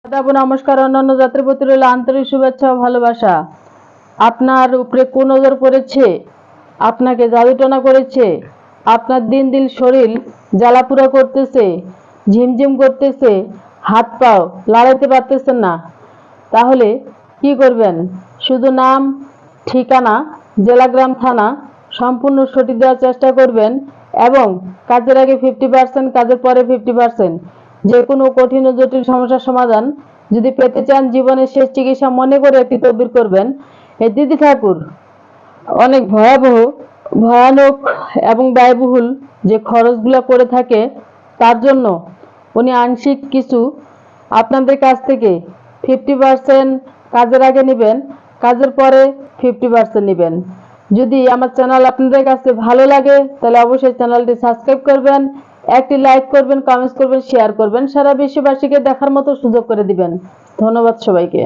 আদাব নমস্কার, অন্যান্য জাতির প্রতি রইল আন্তরিক শুভেচ্ছা ও ভালোবাসা। আপনার উপরে কোন নজর পড়েছে? আপনাকে জাদুটনা করেছে? আপনার দিন দিন শরীর জ্বালাপুরা করতেছে, ঝিমঝিম করতেছে, হাত পাও লাড়াতে পারতেছেন না, তাহলে কি করবেন? শুধু নাম, ঠিকানা, জেলা, গ্রাম, থানা সম্পূর্ণ সঠিক দেওয়ার চেষ্টা করবেন এবং কাজের আগে 50%, কাজের পরে 50%। যে কোনো কঠিন ও জটিল সমস্যার সমাধান যদি পেতে চান, জীবনের শেষ চিকিৎসা মনে করে একটি তদবির করবেন। এই দিদি ঠাকুর অনেক ভয়ানক এবং ব্যয়বহুল যে খরচগুলো করে থাকে, তার জন্য উনি আংশিক কিছু আপনাদের কাছ থেকে 50% কাজের আগে নেবেন, কাজের পরে 50% নেবেন। যদি আমার চ্যানেল আপনাদের কাছে ভালো লাগে তাহলে অবশ্যই চ্যানেলটি সাবস্ক্রাইব করবেন, একটি লাইক করবেন, কমেন্টস করবেন, শেয়ার করবেন, সারা বিশ্ববাসীকে দেখার মতো সুযোগ করে দিবেন। ধন্যবাদ সবাইকে।